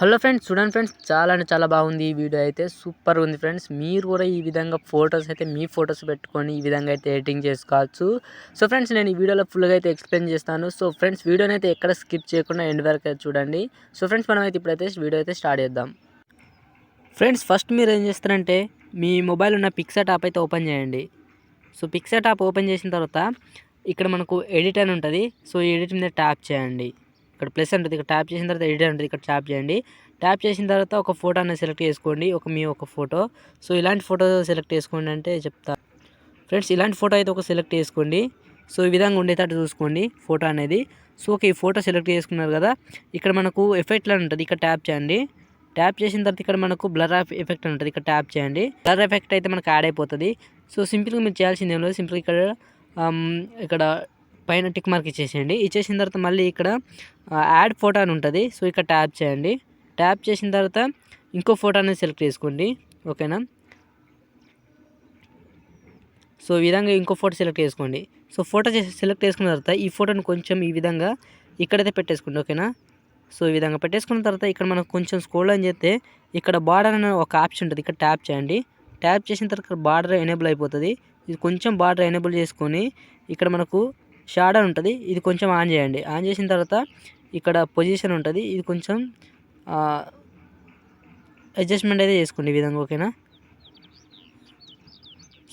Hello friends, చూడండి friends, చాలా అంటే చాలా బాగుంది. ఈ వీడియో అయితే సూపర్ ఉంది ఫ్రెండ్స్. మీరు కూడా ఈ విధంగా ఫొటోస్ అయితే మీ ఫొటోస్ పెట్టుకొని ఈ విధంగా అయితే ఎడిటింగ్ చేసుకోవచ్చు. సో ఫ్రెండ్స్, నేను ఈ వీడియోలో ఫుల్గా అయితే ఎక్స్ప్లెయిన్ చేస్తాను. సో ఫ్రెండ్స్, వీడియోని అయితే ఎక్కడ స్కిప్ చేయకుండా ఎండ్ వరకు అయితే చూడండి. సో ఫ్రెండ్స్, మనం అయితే ఇప్పుడైతే వీడియో అయితే స్టార్ట్ చేద్దాం. ఫ్రెండ్స్, ఫస్ట్ మీరు ఏం చేస్తారంటే మీ మొబైల్ ఉన్న పిక్సెట్ యాప్ అయితే ఓపెన్ చేయండి. సో పిక్సెట్ యాప్ ఓపెన్ చేసిన తర్వాత ఇక్కడ మనకు ఎడిట్ అని ఉంటుంది. సో ఎడిట్ మీద ట్యాప్ చేయండి. ఇక్కడ ప్లస్ ఉంటుంది, ఇక్కడ ట్యాప్ చేసిన తర్వాత ఎడిట్ ఉంటుంది, ఇక్కడ ట్యాప్ చేయండి. ట్యాప్ చేసిన తర్వాత ఒక ఫోటో అనేది సెలెక్ట్ చేసుకోండి, మీ ఒక ఫోటో. సో ఇలాంటి ఫోటో సెలెక్ట్ చేసుకోండి అంటే చెప్తా ఫ్రెండ్స్. ఇలాంటి ఫోటో అయితే ఒక సెలెక్ట్ చేసుకోండి. సో ఈ విధంగా ఉండేటట్టు చూసుకోండి ఫోటో అనేది. సో ఈ ఫోటో సెలెక్ట్ చేసుకున్నారు కదా, ఇక్కడ మనకు ఎఫెక్ట్ అని ఉంటుంది, ఇక్కడ ట్యాప్ చేయండి. ట్యాప్ చేసిన తర్వాత ఇక్కడ మనకు బ్లర్ ఎఫెక్ట్ అని ఉంటుంది, ఇక్కడ ట్యాప్ చేయండి. బ్లర్ ఎఫెక్ట్ అయితే మనకు యాడ్ అయిపోతుంది. సో సింపుల్గా మీరు చేయాల్సింది ఏం లేదు, సింపుల్గా ఇక్కడ పైన టిక్ మార్క్ ఇచ్చేసేయండి. ఇచ్చేసిన తర్వాత మళ్ళీ ఇక్కడ యాడ్ ఫోటో అని ఉంటుంది. సో ఇక్కడ ట్యాప్ చేయండి. ట్యాప్ చేసిన తర్వాత ఇంకో ఫోటో అనేది సెలెక్ట్ చేసుకోండి, ఓకేనా. సో ఈ విధంగా ఇంకో ఫోటో సెలెక్ట్ చేసుకోండి. సో ఫోటో సెలెక్ట్ చేసుకున్న తర్వాత ఈ ఫోటోని కొంచెం ఈ విధంగా ఇక్కడైతే పెట్టేసుకోండి, ఓకేనా. సో ఈ విధంగా పెట్టేసుకున్న తర్వాత ఇక్కడ మనకు కొంచెం స్క్రోల్ అని చేస్తే ఇక్కడ బార్డర్ అనే ఒక ఆప్షన్ ఉంటుంది, ఇక్కడ ట్యాప్ చేయండి. ట్యాప్ చేసిన తర్వాత బార్డర్ ఎనేబుల్ అయిపోతుంది. ఇది కొంచెం బార్డర్ ఎనేబుల్ చేసుకొని ఇక్కడ మనకు షాడో ఉంటుంది, ఇది కొంచెం ఆన్ చేయండి. ఆన్ చేసిన తర్వాత ఇక్కడ పొజిషన్ ఉంటుంది, ఇది కొంచెం అడ్జస్ట్మెంట్ అయితే చేసుకోండి ఈ విధంగా, ఓకేనా.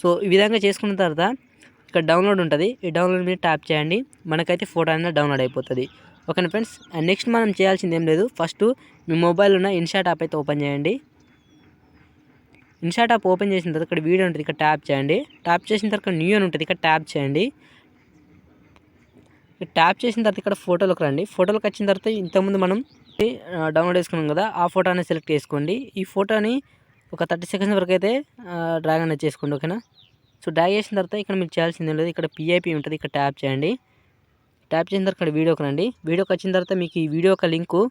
సో ఈ విధంగా చేసుకున్న తర్వాత ఇక్కడ డౌన్లోడ్ ఉంటుంది, ఈ డౌన్లోడ్ మీద ట్యాప్ చేయండి. మనకైతే ఫోటో అనేది డౌన్లోడ్ అయిపోతుంది, ఓకేనా ఫ్రెండ్స్. అండ్ నెక్స్ట్ మనం చేయాల్సింది ఏం లేదు, ఫస్ట్ మీ మొబైల్ ఉన్న ఇన్షాట్ యాప్ అయితే ఓపెన్ చేయండి. ఇన్షాట్ యాప్ ఓపెన్ చేసిన తర్వాత ఇక్కడ వీడియో ఉంటుంది, ఇక్కడ ట్యాప్ చేయండి. ట్యాప్ చేసిన తర్వాత న్యూ అని ఉంటుంది, ఇక్కడ ట్యాప్ చేయండి. ట్యాప్ చేసిన తర్వాత ఇక్కడ ఫోటోలోకి రండి. ఫోటోలోకి వచ్చిన తర్వాత ఇంతకుముందు మనం డౌన్లోడ్ చేసుకున్నాం కదా, ఆ ఫోటో అనేది సెలెక్ట్ చేసుకోండి. ఈ ఫోటోని ఒక 30 సెకండ్స్ వరకు అయితే డ్రాగ్ అనేది చేసుకోండి, ఓకేనా. సో డ్రాగ్ చేసిన తర్వాత ఇక్కడ మీరు చేయాల్సింది లేదు, ఇక్కడ పిఐపి ఉంటుంది, ఇక్కడ ట్యాప్ చేయండి. ట్యాప్ చేసిన తర్వాత ఇక్కడ వీడియోకి రండి. వీడియోకి వచ్చిన తర్వాత మీకు ఈ వీడియో యొక్క లింకు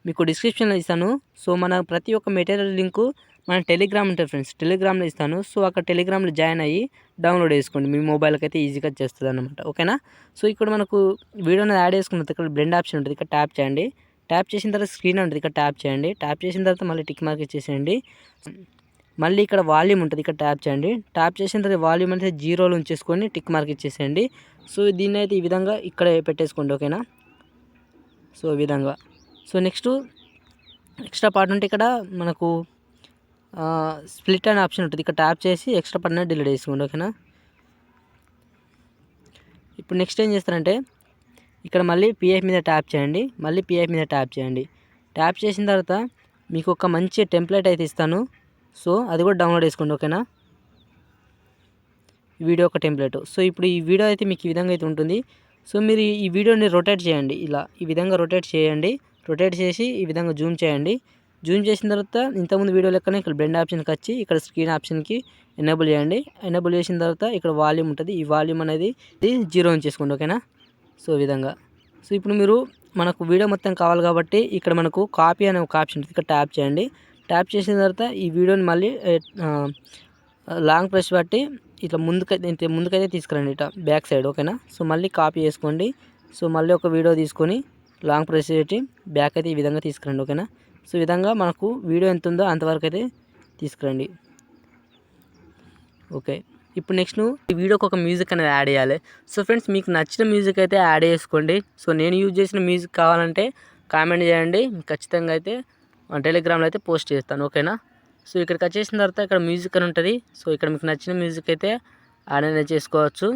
మీకు డిస్క్రిప్షన్లో ఇస్తాను. సో మన ప్రతి ఒక్క మెటీరియల్ లింకు మన టెలిగ్రామ్ ఉంటుంది ఫ్రెండ్స్, టెలిగ్రామ్లో ఇస్తాను. సో అక్కడ టెలిగ్రామ్లో జాయిన్ అయ్యి డౌన్లోడ్ చేసుకోండి, మీ మొబైల్కి అయితే ఈజీగా చేస్తుంది అనమాట, ఓకేనా. సో ఇక్కడ మనకు వీడియోని యాడ్ చేసుకున్న తర్వాత ఇక్కడ బ్లెండ్ ఆప్షన్ ఉంటుంది, ఇక్కడ ట్యాప్ చేయండి. ట్యాప్ చేసిన తర్వాత స్క్రీన్ ఉంటుంది, ఇక్కడ ట్యాప్ చేయండి. ట్యాప్ చేసిన తర్వాత మళ్ళీ టిక్ మార్క్ ఇచ్చేసేయండి. మళ్ళీ ఇక్కడ వాల్యూమ్ ఉంటుంది, ఇక్కడ ట్యాప్ చేయండి. ట్యాప్ చేసిన తర్వాత వాల్యూమ్ అయితే 0లో ఉంచేసుకొని టిక్ మార్క్ ఇచ్చేసేయండి. సో దీన్ని అయితే ఈ విధంగా ఇక్కడ పెట్టేసుకోండి, ఓకేనా. సో ఈ విధంగా. సో నెక్స్ట్ ఎక్స్ట్రా పార్ట్ ఉంటే ఇక్కడ మనకు స్ప్లిట్ అనే ఆప్షన్ ఉంటుంది, ఇక్కడ ట్యాప్ చేసి ఎక్స్ట్రా పార్ట్ అనేది డిలీట్ చేసుకోండి, ఓకేనా. ఇప్పుడు నెక్స్ట్ ఏం చేస్తారంటే ఇక్కడ మళ్ళీ పిఎఫ్ మీద ట్యాప్ చేయండి. మళ్ళీ పిఎఫ్ మీద ట్యాప్ చేయండి. ట్యాప్ చేసిన తర్వాత మీకు ఒక మంచి టెంప్లెట్ అయితే ఇస్తాను. సో అది కూడా డౌన్లోడ్ చేసుకోండి, ఓకేనా. వీడియో ఒక టెంప్లెట్. సో ఇప్పుడు ఈ వీడియో అయితే మీకు ఈ విధంగా అయితే ఉంటుంది. సో మీరు ఈ వీడియోని రొటేట్ చేయండి, ఇలా ఈ విధంగా రొటేట్ చేయండి. రొటేట్ చేసి ఈ విధంగా జూమ్ చేయండి. జూమ్ చేసిన తర్వాత ఇంతకుముందు వీడియో లెక్కనే ఇక్కడ బ్లెండ్ ఆప్షన్కి వచ్చి ఇక్కడ స్క్రీన్ ఆప్షన్కి ఎనేబుల్ చేయండి. ఎనేబుల్ చేసిన తర్వాత ఇక్కడ వాల్యూమ్ ఉంటుంది, ఈ వాల్యూమ్ అనేది 0 చేసుకోండి, ఓకేనా. సో ఈ విధంగా. సో ఇప్పుడు మీరు మనకు వీడియో మొత్తం కావాలి కాబట్టి ఇక్కడ మనకు కాపీ అనే ఒక ఆప్షన్ ఉంటుంది, ఇక్కడ ట్యాప్ చేయండి. ట్యాప్ చేసిన తర్వాత ఈ వీడియోని మళ్ళీ లాంగ్ ప్రెస్ బట్టి ఇట్లా ముందుకైతే తీసుకురండి, ఇట్లా బ్యాక్ సైడ్, ఓకేనా. సో మళ్ళీ కాపీ చేసుకోండి. సో మళ్ళీ ఒక వీడియో తీసుకొని లాంగ్ ప్రెస్ పెట్టి బ్యాక్ అయితే ఈ విధంగా తీసుకురండి, ఓకేనా. సో ఈ విధంగా మనకు వీడియో ఎంత ఉందో అంతవరకు అయితే తీసుకురండి, ఓకే. ఇప్పుడు నెక్స్ట్ ఈ వీడియోకి ఒక మ్యూజిక్ అనేది యాడ్ చేయాలి. సో ఫ్రెండ్స్, మీకు నచ్చిన మ్యూజిక్ అయితే యాడ్ చేసుకోండి. సో నేను యూజ్ చేసిన మ్యూజిక్ కావాలంటే కామెంట్ చేయండి, ఖచ్చితంగా అయితే టెలిగ్రామ్లో అయితే పోస్ట్ చేస్తాను, ఓకేనా. సో ఇక్కడికి వచ్చేసిన తర్వాత ఇక్కడ మ్యూజిక్ అని ఉంటుంది. సో ఇక్కడ మీకు నచ్చిన మ్యూజిక్ అయితే యాడ్ అనేది చేసుకోవచ్చు.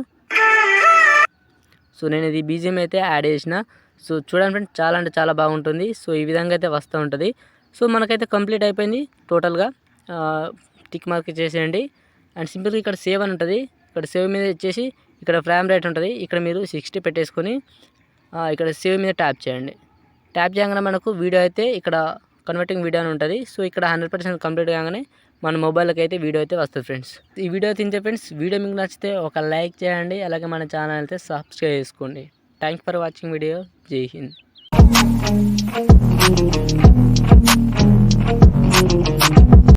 సో నేను ఇది బీజిఎం అయితే యాడ్ చేసిన. సో చూడండి ఫ్రెండ్స్, చాలా అంటే చాలా బాగుంటుంది. సో ఈ విధంగా అయితే వస్తూ ఉంటుంది. సో మనకైతే కంప్లీట్ అయిపోయింది టోటల్గా. టిక్ మార్క్ చేసేయండి. అండ్ సింపుల్గా ఇక్కడ సేవ్ అని ఉంటుంది, ఇక్కడ సేవ్ మీద ఇచ్చేసి ఇక్కడ ఫ్రేమ్ రేట్ ఉంటుంది, ఇక్కడ మీరు 60 పెట్టేసుకొని ఇక్కడ సేవ్ మీద ట్యాప్ చేయండి. ట్యాప్ చేయగానే మనకు వీడియో అయితే ఇక్కడ కన్వర్టింగ్ వీడియో అని ఉంటుంది. సో ఇక్కడ 100% కంప్లీట్ కాగానే మన మొబైల్కి అయితే వీడియో అయితే వస్తుంది ఫ్రెండ్స్. ఈ వీడియో తింటే ఫ్రెండ్స్, వీడియో మీకు నచ్చితే ఒక లైక్ చేయండి, అలాగే మన ఛానల్ అయితే సబ్స్క్రైబ్ చేసుకోండి. Thanks for watching video. జై హింద్.